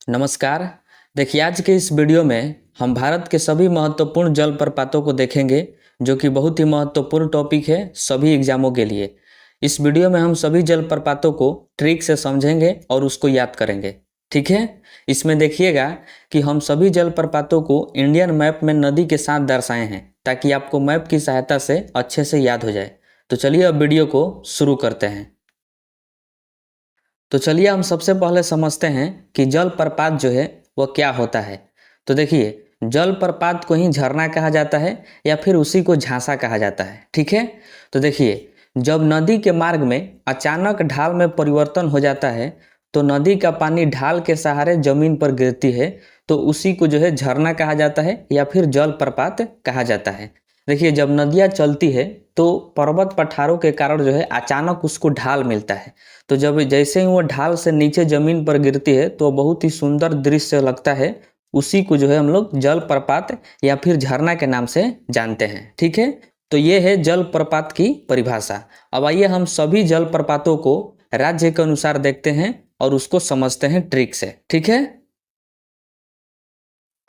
नमस्कार। देखिए, आज के इस वीडियो में हम भारत के सभी महत्वपूर्ण जलप्रपातों को देखेंगे, जो कि बहुत ही महत्वपूर्ण टॉपिक है सभी एग्जामों के लिए। इस वीडियो में हम सभी जलप्रपातों को ट्रिक से समझेंगे और उसको याद करेंगे। ठीक है। इसमें देखिएगा कि हम सभी जलप्रपातों को इंडियन मैप में नदी के साथ दर्शाए हैं, ताकि आपको मैप की सहायता से अच्छे से याद हो जाए। तो चलिए अब वीडियो को शुरू करते हैं। तो चलिए हम सबसे पहले समझते हैं कि जलप्रपात जो है वह क्या होता है। तो देखिए, जलप्रपात को ही झरना कहा जाता है या फिर उसी को झांसा कहा जाता है। ठीक है। तो देखिए, जब नदी के मार्ग में अचानक ढाल में परिवर्तन हो जाता है, तो नदी का पानी ढाल के सहारे जमीन पर गिरती है, तो उसी को जो है झरना कहा जाता है या फिर जलप्रपात कहा जाता है। देखिए, जब नदियाँ चलती है तो पर्वत पठारों के कारण जो है अचानक उसको ढाल मिलता है। तो जब जैसे ही वो ढाल से नीचे जमीन पर गिरती है तो बहुत ही सुंदर दृश्य लगता है। उसी को जो है हम लोग जलप्रपात या फिर झरना के नाम से जानते हैं। ठीक है। तो ये है जलप्रपात की परिभाषा। अब आइए हम सभी जलप्रपातों को राज्य के अनुसार देखते हैं और उसको समझते हैं ट्रिक से। ठीक है।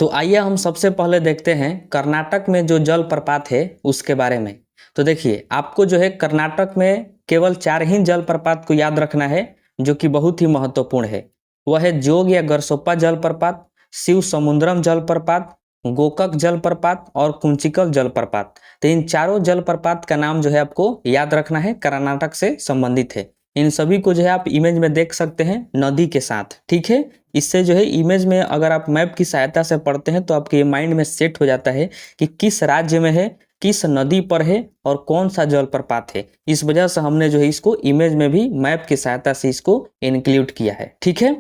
तो आइए हम सबसे पहले देखते हैं कर्नाटक में जो जलप्रपात है उसके बारे में। तो देखिए, आपको जो है कर्नाटक में केवल 4 ही जलप्रपात को याद रखना है, जो कि बहुत ही महत्वपूर्ण है। वह है जोग या गरसोप्पा जलप्रपात, शिव समुद्रम जलप्रपात, गोकक जलप्रपात और कुंचिकल जलप्रपात। तो इन चारों जलप्रपात का नाम जो है आपको याद रखना है, कर्नाटक से संबंधित है। इन सभी को जो है आप इमेज में देख सकते हैं नदी के साथ। ठीक है। इससे जो है इमेज में अगर आप मैप की सहायता से पढ़ते हैं तो आपके माइंड में सेट हो जाता है कि किस राज्य में है, किस नदी पर है और कौन सा जलप्रपात है। इस वजह से हमने जो है इसको इमेज में भी मैप की सहायता से इसको इंक्लूड किया है। ठीक है।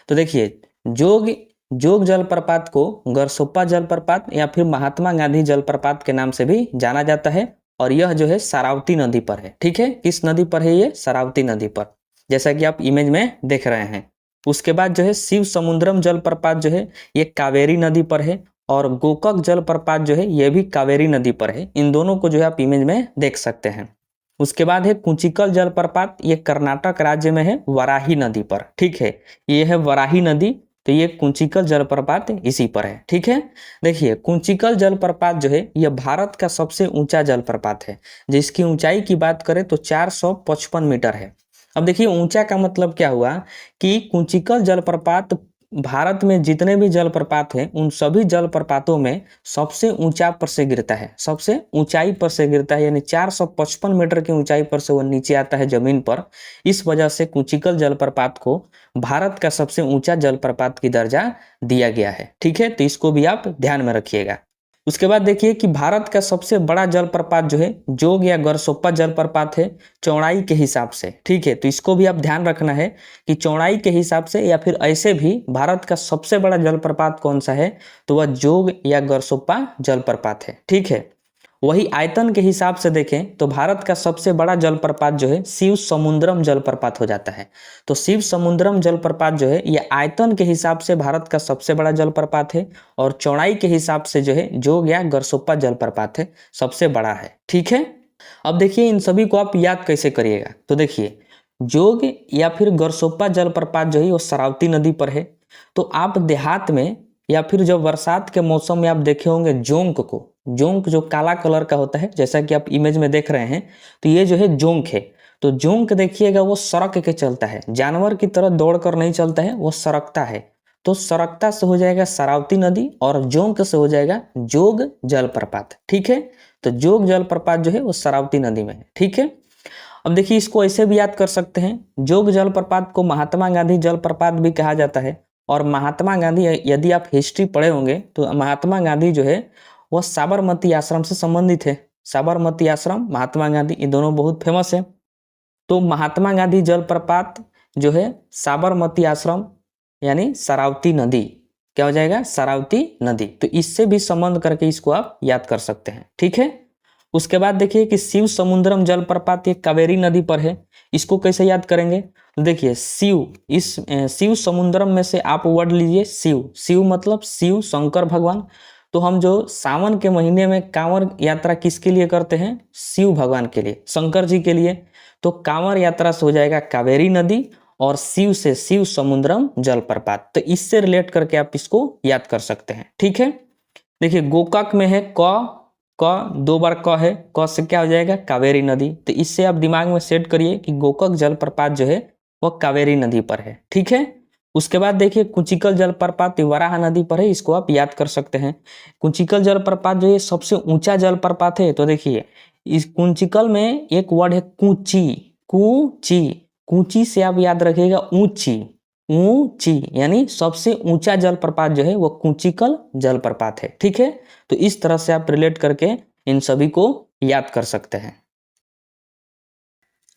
तो देखिए, जोग जोग जलप्रपात को गरसोप्पा जलप्रपात या फिर महात्मा गांधी जलप्रपात के नाम से भी जाना जाता है, और यह जो है शरावती नदी पर है। ठीक है। किस नदी पर है? ये शरावती नदी पर, जैसा कि आप इमेज में देख रहे हैं। उसके बाद जो है शिव समुद्रम जलप्रपात जो है ये कावेरी नदी पर है, और गोकक जलप्रपात जो है ये भी कावेरी नदी पर है। इन दोनों को जो है आप इमेज में देख सकते हैं। उसके बाद है कुंचिकल जलप्रपात, ये कर्नाटक राज्य में है, वराही नदी पर। ठीक है। ये है वराही नदी, तो ये कुंचिकल जलप्रपात इसी पर है। ठीक है। देखिए, कुंचिकल जलप्रपात जो है यह भारत का सबसे ऊंचा जलप्रपात है, जिसकी ऊंचाई की बात करें तो 455 मीटर है। अब देखिए, ऊंचा का मतलब क्या हुआ कि कुंचिकल जलप्रपात भारत में जितने भी जलप्रपात हैं उन सभी जलप्रपातों में सबसे ऊंचा पर से गिरता है, सबसे ऊंचाई पर से गिरता है, यानी 455 मीटर की ऊंचाई पर से वो नीचे आता है जमीन पर। इस वजह से कुंचिकल जलप्रपात को भारत का सबसे ऊंचा जलप्रपात की दर्जा दिया गया है। ठीक है। तो इसको भी आप ध्यान में रखिएगा। उसके बाद देखिए कि भारत का सबसे बड़ा जलप्रपात जो है जोग या गरसोप्पा जलप्रपात है, चौड़ाई के हिसाब से। ठीक है। तो इसको भी आप ध्यान रखना है कि चौड़ाई के हिसाब से या फिर ऐसे भी भारत का सबसे बड़ा जलप्रपात कौन सा है, तो वह जोग या गरसोप्पा जलप्रपात है। ठीक है। वही आयतन के हिसाब से देखें तो भारत का सबसे बड़ा जलप्रपात जो है शिव समुद्रम जलप्रपात हो जाता है। तो शिव समुद्रम जलप्रपात जो है ये आयतन के हिसाब से भारत का सबसे बड़ा जलप्रपात है, और चौड़ाई के हिसाब से जो है जोग या गरसोप्पा जलप्रपात है सबसे बड़ा है। ठीक है। अब देखिए, इन सभी को आप याद कैसे करिएगा। तो देखिए, जोग या फिर गरसोप्पा जलप्रपात जो है वो शरावती नदी पर है। तो आप देहात में या फिर जब बरसात के मौसम में आप देखे होंगे जोंक को, जोंक जो काला कलर का होता है, जैसा कि आप इमेज में देख रहे हैं, तो ये जो है जोंक है। तो जोंक देखिएगा वो सड़क के चलता है, जानवर की तरह दौड़कर नहीं चलता है, वो सरकता है। तो सरकता से हो जाएगा शरावती नदी और जोंक से हो जाएगा जोग जलप्रपात। ठीक है। तो जोग जलप्रपात जो है वो शरावती नदी में है। ठीक है। अब देखिए, इसको ऐसे भी याद कर सकते हैं, जोग जलप्रपात को महात्मा गांधी जलप्रपात भी कहा जाता है। और महात्मा गांधी, यदि आप हिस्ट्री पढ़े होंगे तो महात्मा गांधी जो है वह साबरमती आश्रम से संबंधित है। साबरमती आश्रम, महात्मा गांधी, ये दोनों बहुत फेमस है। तो महात्मा गांधी जलप्रपात जो है साबरमती आश्रम यानी शरावती नदी, क्या हो जाएगा? शरावती नदी। तो इससे भी संबंध करके इसको आप याद कर सकते हैं। ठीक है। उसके बाद देखिए कि शिव समुद्रम जलप्रपात ये कावेरी नदी पर है। इसको कैसे याद करेंगे? तो देखिए, शिव, इस शिव समुद्रम में से आप वर्ड लीजिए शिव। शिव मतलब शिव शंकर भगवान। तो हम जो सावन के महीने में कांवड़ यात्रा किसके लिए करते हैं? शिव भगवान के लिए, शंकर जी के लिए। तो कांवड़ यात्रा से हो जाएगा कावेरी नदी, और शिव से शिव समुद्रम जलप्रपात। तो इससे रिलेट करके आप इसको याद कर सकते हैं। ठीक है, देखिए गोकाक में है क 2 बार क है, क से क्या हो जाएगा कावेरी नदी। तो इससे आप दिमाग में सेट करिए कि गोकाक जलप्रपात जो है वह कावेरी नदी पर है। ठीक है, उसके बाद देखिए कुंचिकल जलप्रपात वराह नदी पर है, इसको आप याद कर सकते हैं। कुंचिकल जलप्रपात जो है सबसे ऊंचा जलप्रपात है। तो देखिए इस कुंचिकल में एक वर्ड है कूची, कूची, कूची से आप याद रखिएगा ऊंची, ऊंची यानी सबसे ऊंचा जलप्रपात जो है वो कुंचिकल जलप्रपात है। ठीक है, तो इस तरह से आप रिलेट करके इन सभी को याद कर सकते हैं।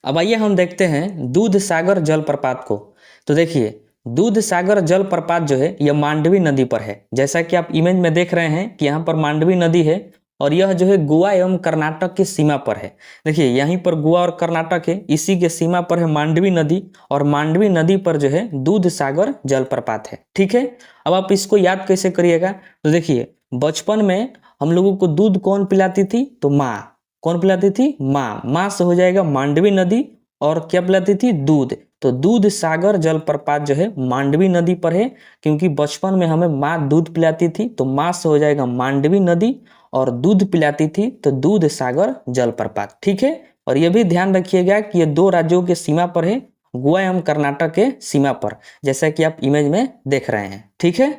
अब आइए हम देखते हैं दूध सागर जलप्रपात को। तो देखिए दूध सागर जलप्रपात जो है यह मांडवी नदी पर है। जैसा कि आप इमेज में देख रहे हैं कि यहाँ पर मांडवी नदी है और यह जो है गोवा एवं कर्नाटक की सीमा पर है। देखिए यहीं पर गोवा और कर्नाटक है, इसी के सीमा पर है मांडवी नदी और मांडवी नदी पर जो है दूध सागर जलप्रपात है। ठीक है, अब आप इसको याद कैसे करिएगा। तो देखिए बचपन में हम लोगों को दूध कौन पिलाती थी, तो माँ। कौन पिलाती थी, माँ। माँ से हो जाएगा मांडवी नदी और क्या पिलाती थी, दूध। तो दूध सागर जलप्रपात जो है मांडवी नदी पर है, क्योंकि बचपन में हमें माँ दूध पिलाती थी। तो माँ से हो जाएगा मांडवी नदी और दूध पिलाती थी तो दूध सागर जलप्रपात। ठीक है, और यह भी ध्यान रखिएगा कि ये 2 राज्यों के सीमा पर है, गोवा एवं कर्नाटक के सीमा पर, जैसा कि आप इमेज में देख रहे हैं। ठीक है,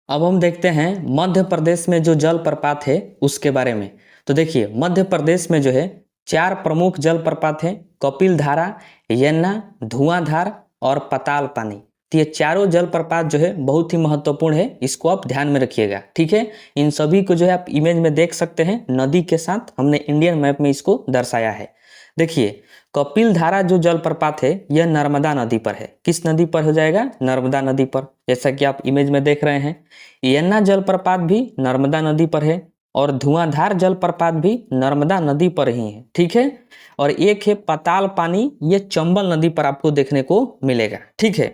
अब हम देखते हैं मध्य प्रदेश में जो जलप्रपात है उसके बारे में। तो देखिए मध्य प्रदेश में जो है 4 प्रमुख जलप्रपात हैं, कपिल धारा, यन्ना, धुआंधार और पताल पानी। तो ये चारों जलप्रपात जो है बहुत ही महत्वपूर्ण है, इसको आप ध्यान में रखिएगा। ठीक है, इन सभी को जो है आप इमेज में देख सकते हैं, नदी के साथ हमने इंडियन मैप में इसको दर्शाया है। देखिए कपिल धारा जो जलप्रपात है यह नर्मदा नदी पर है। किस नदी पर हो जाएगा, नर्मदा नदी पर, जैसा कि आप इमेज में देख रहे हैं। यन्ना जलप्रपात भी नर्मदा नदी पर है और धुआंधार जलप्रपात भी नर्मदा नदी पर ही है। ठीक है, और एक है पताल पानी, ये चंबल नदी पर आपको देखने को मिलेगा। ठीक है,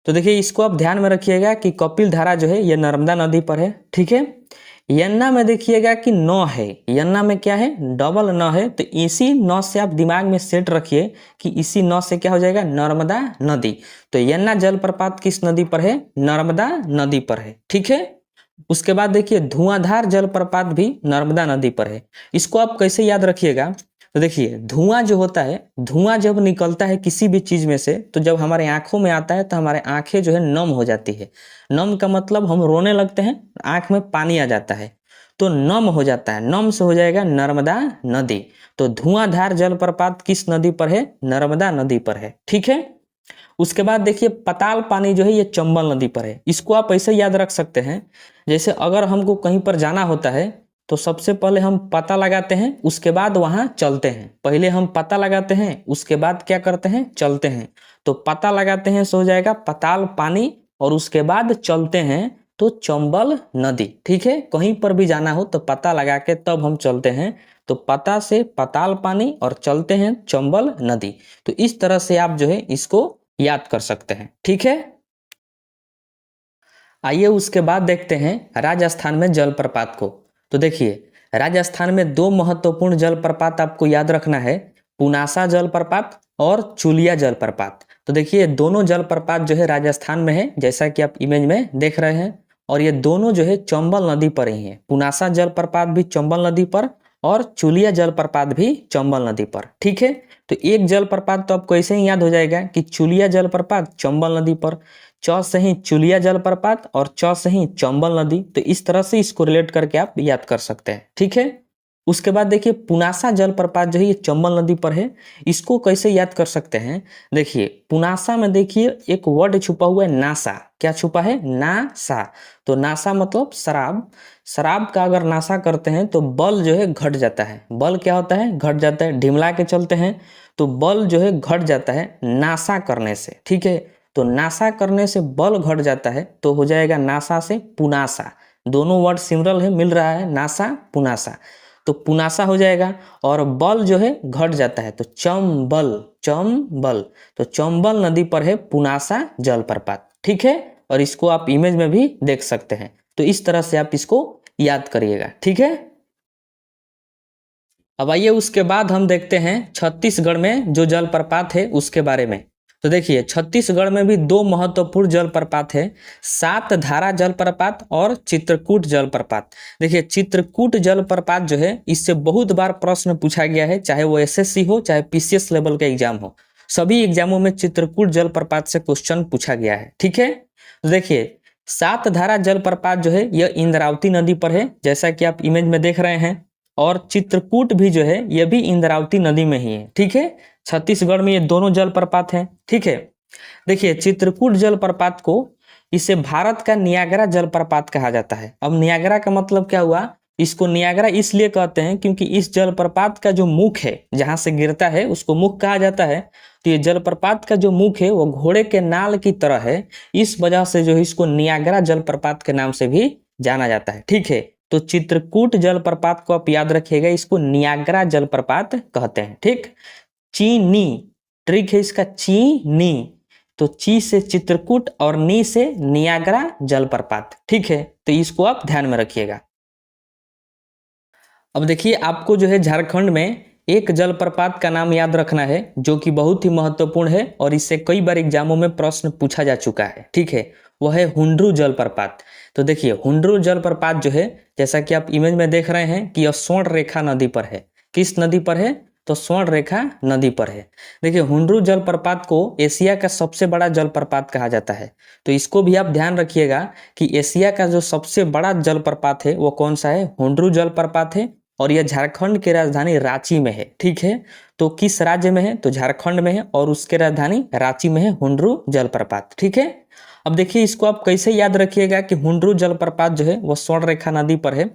तो देखिए इसको आप ध्यान में रखिएगा कि कपिल धारा जो है ये नर्मदा नदी पर है। ठीक है, यन्ना में देखिएगा कि 9 है, यन्ना में क्या है, डबल 9 है। तो इसी 9 से आप दिमाग में सेट रखिए कि इसी 9 से क्या हो जाएगा, नर्मदा नदी। तो यन्ना जलप्रपात किस नदी पर है, नर्मदा नदी पर है। ठीक है, उसके बाद देखिए धुआंधार जलप्रपात भी नर्मदा नदी पर है। इसको आप कैसे याद रखिएगा, तो देखिए धुआं जो होता है, धुआं जब निकलता है किसी भी चीज में से, तो जब हमारे आंखों में आता है तो हमारे आंखें जो है नम हो जाती है। नम का मतलब हम रोने लगते हैं, आंख में पानी आ जाता है, तो नम हो जाता है, नम से हो जाएगा नर्मदा नदी। तो धुआंधार जलप्रपात किस नदी पर है, नर्मदा नदी पर है। ठीक है, उसके बाद देखिए पताल पानी जो है ये चंबल नदी पर है। इसको आप ऐसे याद रख सकते हैं, जैसे अगर हमको कहीं पर जाना होता है तो सबसे पहले हम पता लगाते हैं, उसके बाद वहां चलते हैं। पहले हम पता लगाते हैं, उसके बाद क्या करते हैं, चलते हैं। तो पता लगाते हैं सो जाएगा पताल पानी और उसके बाद चलते हैं तो चंबल नदी। ठीक है, कहीं पर भी जाना हो तो पता लगा के तब हम चलते हैं। तो पता से पताल पानी और चलते हैं चंबल नदी। तो इस तरह से आप जो है इसको याद कर सकते हैं। ठीक है, आइए उसके बाद देखते हैं राजस्थान में जलप्रपात को। तो देखिए राजस्थान में 2 महत्वपूर्ण जलप्रपात आपको याद रखना है, पुनासा जलप्रपात और चुलिया जलप्रपात। तो देखिए दोनों जलप्रपात जो है राजस्थान में है, जैसा कि आप इमेज में देख रहे हैं, और ये दोनों जो है चंबल नदी पर ही है। पुनासा जलप्रपात भी चंबल नदी पर और चुलिया जलप्रपात भी चंबल नदी पर। ठीक है, तो एक जलप्रपात तो आपको ऐसे ही याद हो जाएगा कि चुलिया जलप्रपात चंबल नदी पर, च से ही चुलिया जलप्रपात और च से ही चंबल नदी। तो इस तरह से इसको रिलेट करके आप याद कर सकते हैं। ठीक है, उसके बाद देखिए पुनासा जलप्रपात जो है ये चंबल नदी पर है। इसको कैसे याद कर सकते हैं, देखिए पुनासा में देखिए एक वर्ड छुपा हुआ है, नासा। क्या छुपा है, नासा। तो नासा मतलब शराब। शराब का अगर नाशा करते हैं तो बल जो है घट जाता है। बल क्या होता है, घट जाता है। ढिमला के चलते हैं तो बल जो है घट जाता है नाशा करने से। ठीक है, तो नाशा करने से बल घट जाता है तो हो जाएगा नाशा से पुनासा। दोनों वर्ड सिमिलर है, मिल रहा है, नाशा पुनासा। तो पुनासा हो जाएगा और बल जो है घट जाता है तो चंबल, चंबल। तो चंबल नदी पर है पुनासा जलप्रपात। ठीक है, और इसको आप इमेज में भी देख सकते हैं। तो इस तरह से आप इसको याद करिएगा। ठीक है, अब आइए उसके बाद हम देखते हैं छत्तीसगढ़ में जो जलप्रपात है उसके बारे में। तो देखिए छत्तीसगढ़ में भी दो महत्वपूर्ण जलप्रपात है, सात धारा जलप्रपात और चित्रकूट जलप्रपात। देखिए चित्रकूट जलप्रपात जो है इससे बहुत बार प्रश्न पूछा गया है, चाहे वो एसएससी हो चाहे पीसीएस लेवल का एग्जाम हो, सभी एग्जामों में चित्रकूट जलप्रपात से क्वेश्चन पूछा गया है। ठीक है, तो देखिए सात धारा जलप्रपात जो है यह इंद्रावती नदी पर है, जैसा कि आप इमेज में देख रहे हैं, और चित्रकूट भी जो है यह भी इंद्रावती नदी में ही है। ठीक है, छत्तीसगढ़ में ये दोनों जलप्रपात हैं। ठीक है, देखिए चित्रकूट जलप्रपात को इसे भारत का नियाग्रा जलप्रपात कहा जाता है। अब नियाग्रा का मतलब क्या हुआ, इसको नियाग्रा इसलिए कहते हैं क्योंकि इस जलप्रपात का जो मुख है, जहां से गिरता है उसको मुख कहा जाता है। तो ये जलप्रपात का जो मुख है वो घोड़े के नाल की तरह है, इस वजह से जो है इसको नियाग्रा जलप्रपात के नाम से भी जाना जाता है। ठीक है, तो चित्रकूट जलप्रपात को आप याद रखिएगा, इसको नियाग्रा जलप्रपात कहते हैं। ठीक, चीनी ट्रिक है इसका, चीनी, तो ची से चित्रकूट और नी से नियाग्रा जलप्रपात। ठीक है, तो इसको आप ध्यान में रखिएगा। अब देखिए आपको जो है झारखंड में एक जलप्रपात का नाम याद रखना है जो कि बहुत ही महत्वपूर्ण है और इससे कई बार एग्जामों में प्रश्न पूछा जा चुका है। ठीक है, वह है हुंड्रू जलप्रपात। तो देखिए हुंड्रू जलप्रपात जो है, जैसा कि आप इमेज में देख रहे हैं कि यह स्वर्ण रेखा नदी पर है। किस नदी पर है, तो स्वर्ण रेखा नदी पर है। देखिए हुंड्रू जलप्रपात को एशिया का सबसे बड़ा जलप्रपात कहा जाता है। तो इसको भी आप ध्यान रखिएगा कि एशिया का जो सबसे बड़ा जलप्रपात है वो कौन सा है, हुंड्रू जलप्रपात है, और यह झारखंड की राजधानी रांची में है। ठीक है, तो किस राज्य में है, तो झारखंड में है, और उसके राजधानी रांची में है हुंड्रू जलप्रपात। ठीक है, अब देखिए इसको आप कैसे याद रखिएगा कि हुंड्रू जलप्रपात जो है वह स्वर्ण रेखा नदी पर है।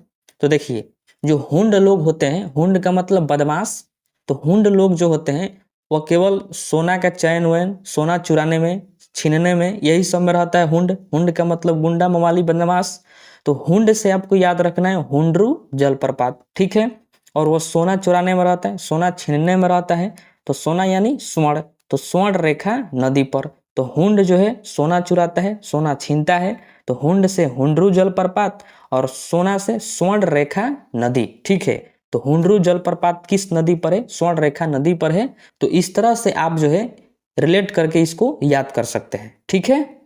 तो देखिए जो हुंड लोग होते हैं, हुंड का मतलब बदमाश, तो हुंड लोग जो होते हैं वह केवल सोना का चैन वैन, सोना चुराने में, छीनने में, यही सब में रहता है हुंड। हुंड का मतलब गुंडा, मवाली, बदमाश। तो हुंड से आपको याद रखना है हुंड्रू जलप्रपात। ठीक है, और वो सोना चुराने में रहता है, सोना छीनने में रहता है, तो सोना यानी स्वर्ण, तो स्वर्ण रेखा नदी पर। तो हुंड जो है सोना चुराता है, सोना छीनता है, तो हुंड से हुंड्रू जलप्रपात, और सोना से स्वर्ण रेखा नदी। ठीक है, तो हुंड्रू जलप्रपात किस नदी पर है, स्वर्ण रेखा नदी पर है। तो इस तरह से आप जो है रिलेट करके इसको याद कर सकते हैं। ठीक है,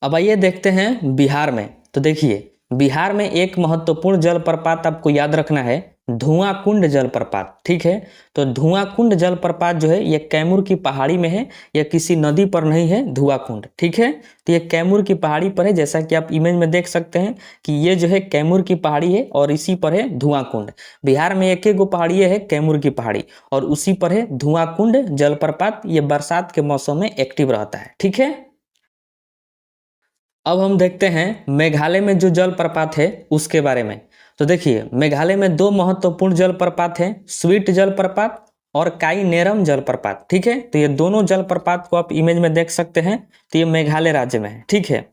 अब आइए देखते हैं बिहार में। तो देखिए बिहार में एक महत्वपूर्ण जलप्रपात आपको याद रखना है, धुआं कुंड जलप्रपात। ठीक है, तो धुआं कुंड जलप्रपात जो है यह कैमूर की पहाड़ी में है, यह किसी नदी पर नहीं है धुआं कुंड। ठीक है, तो यह कैमूर की पहाड़ी पर है, जैसा कि आप इमेज में देख सकते हैं कि ये जो है कैमूर की पहाड़ी है और इसी पर है धुआं कुंड। बिहार में एक गो पहाड़ी है कैमूर की पहाड़ी, और उसी पर है धुआं कुंड जलप्रपात। ये बरसात के मौसम में एक्टिव रहता है। ठीक है, अब हम देखते हैं मेघालय में जो जलप्रपात है उसके बारे में। तो देखिए मेघालय में दो महत्वपूर्ण जलप्रपात हैं, स्वीट जलप्रपात और काई नेरम जलप्रपात। ठीक है, तो ये दोनों जलप्रपात को आप इमेज में देख सकते हैं, तो ये मेघालय राज्य में है। ठीक है,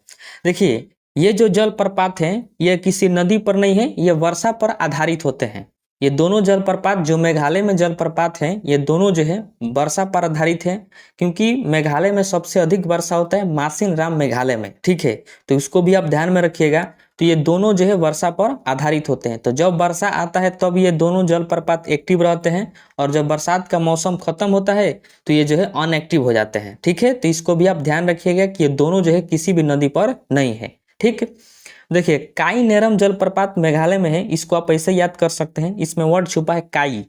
देखिए ये जो जलप्रपात हैं ये किसी नदी पर नहीं है, ये वर्षा पर आधारित होते हैं। ये दोनों जलप्रपात जो मेघालय में जलप्रपात हैं ये दोनों जो है वर्षा पर आधारित हैं, क्योंकि मेघालय में सबसे अधिक वर्षा होता है मासिन राम मेघालय में। ठीक है, तो इसको भी आप ध्यान में रखिएगा। तो ये दोनों जो है वर्षा पर आधारित होते हैं, तो जब वर्षा आता है तब ये दोनों जलप्रपात एक्टिव रहते हैं, और जब बरसात का मौसम खत्म होता है तो ये जो है अनएक्टिव हो जाते हैं। ठीक है, तो इसको भी आप ध्यान रखिएगा कि ये दोनों जो है किसी भी नदी पर नहीं है। ठीक, देखिए काई नेरम जलप्रपात मेघालय में है, इसको आप ऐसे याद कर सकते हैं, इसमें वर्ड छुपा है काई।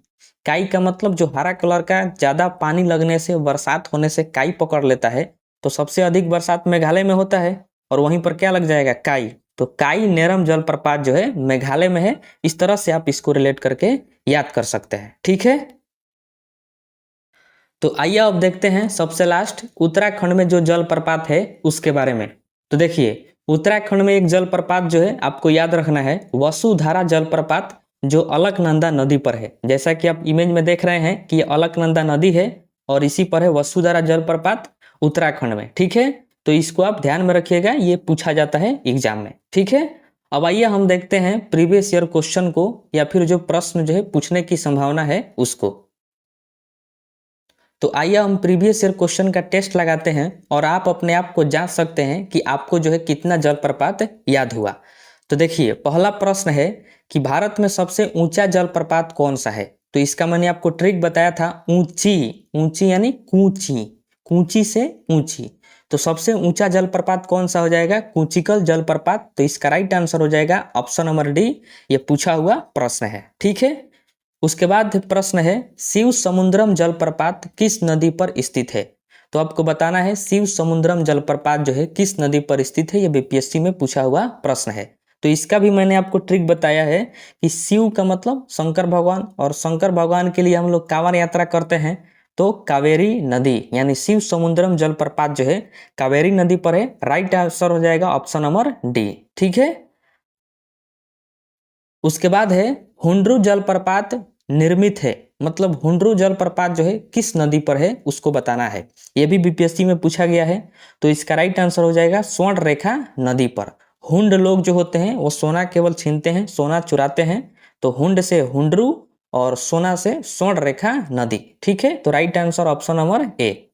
काई का मतलब जो हरा कलर का, ज्यादा पानी लगने से, बरसात होने से काई पकड़ लेता है, तो सबसे अधिक बरसात मेघालय में होता है, और वहीं पर क्या लग जाएगा, काई। तो काई नेरम जलप्रपात जो है मेघालय में है। इस तरह से आप इसको रिलेट करके याद कर सकते हैं। ठीक है, तो आइए अब देखते हैं सबसे लास्ट उत्तराखंड में जो जलप्रपात है उसके बारे में। तो देखिए उत्तराखंड में एक जलप्रपात जो है आपको याद रखना है, वसुधारा जलप्रपात, जो अलकनंदा नदी पर है। जैसा कि आप इमेज में देख रहे हैं कि ये अलकनंदा नदी है और इसी पर है वसुधारा जलप्रपात उत्तराखंड में। ठीक है, तो इसको आप ध्यान में रखिएगा, ये पूछा जाता है एग्जाम में। ठीक है, अब आइए हम देखते हैं प्रीवियस ईयर क्वेश्चन को, या फिर जो प्रश्न जो है पूछने की संभावना है उसको। तो आइए हम प्रीवियस ईयर क्वेश्चन का टेस्ट लगाते हैं और आप अपने आप को जांच सकते हैं कि आपको जो है कितना जलप्रपात याद हुआ। तो देखिए पहला प्रश्न है कि भारत में सबसे ऊंचा जलप्रपात कौन सा है। तो इसका मैंने आपको ट्रिक बताया था, ऊंची, ऊंची यानी कूची, कूची से ऊंची। तो सबसे ऊंचा जलप्रपात कौन सा हो जाएगा, कूचिकल जलप्रपात। तो इसका राइट आंसर हो जाएगा ऑप्शन नंबर डी, ये पूछा हुआ प्रश्न है। ठीक है, उसके बाद प्रश्न है शिव समुद्रम जलप्रपात किस नदी पर स्थित है। तो आपको बताना है शिव समुद्रम जलप्रपात जो है किस नदी पर स्थित है, ये बीपीएससी में पूछा हुआ प्रश्न है। तो इसका भी मैंने आपको ट्रिक बताया है कि शिव का मतलब शंकर भगवान, और शंकर भगवान के लिए हम लोग कांवड़ यात्रा करते हैं। तो कावेरी नदी यानी शिव समुद्रम जलप्रपात जो है कावेरी नदी पर है। राइट आंसर हो जाएगा ऑप्शन नंबर डी। ठीक है, उसके बाद है हुंड्रू जलप्रपात निर्मित है, मतलब हुंड्रू जलप्रपात जो है किस नदी पर है उसको बताना है। यह भी बीपीएससी में पूछा गया है। तो इसका राइट आंसर हो जाएगा स्वर्ण रेखा नदी पर। हुंड लोग जो होते हैं वो सोना केवल छीनते हैं, सोना चुराते हैं। तो हुंड से हुंड्रू और सोना से स्वर्ण रेखा नदी। ठीक है, तो right answer option number A.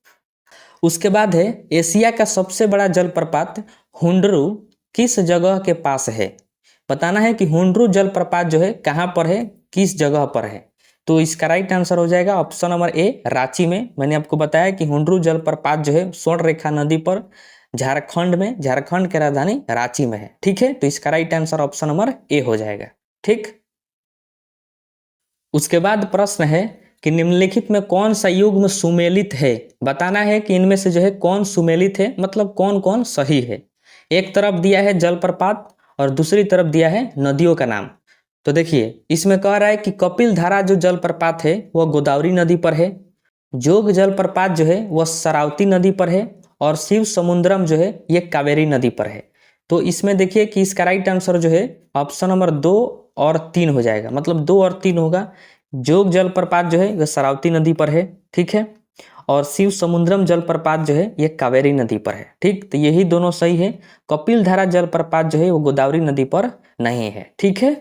उसके बाद है एशिया का सबसे बड़ा जलप्रपात हुंड्रू किस जगह के पास है। बताना है कि हुंड्रू जलप्रपात जो है कहाँ पर है, किस जगह पर है। तो इसका राइट आंसर हो जाएगा ऑप्शन नंबर ए, रांची में। मैंने आपको बताया कि हुंड्रू जलप्रपात जो है स्वर्ण रेखा नदी पर झारखंड में, झारखंड की राजधानी रांची में है। ठीक है, तो इसका right answer option number A हो जाएगा। ठीक, उसके बाद प्रश्न है कि निम्नलिखित में कौन सा युग्म सुमेलित है। बताना है कि इनमें से जो है कौन सुमेलित है, मतलब कौन कौन सही है। एक तरफ दिया है जलप्रपात और दूसरी तरफ दिया है नदियों का नाम। तो देखिए इसमें कह रहा है कि कपिल धारा जो जलप्रपात है वह गोदावरी नदी पर है, जोग जलप्रपात जो है वह शरावती नदी पर है, और शिव समुद्रम जो है ये कावेरी नदी पर है। तो इसमें देखिए कि इसका राइट आंसर जो है ऑप्शन नंबर 2 और 3 हो जाएगा, मतलब 2 और 3 होगा। जोग जलप्रपात जो है वह शरावती नदी पर है। ठीक है, और शिव समुद्रम जलप्रपात जो है ये कावेरी नदी पर है। ठीक, तो यही दोनों सही है। कपिल धारा जलप्रपात जो है वो गोदावरी नदी पर नहीं है। ठीक है,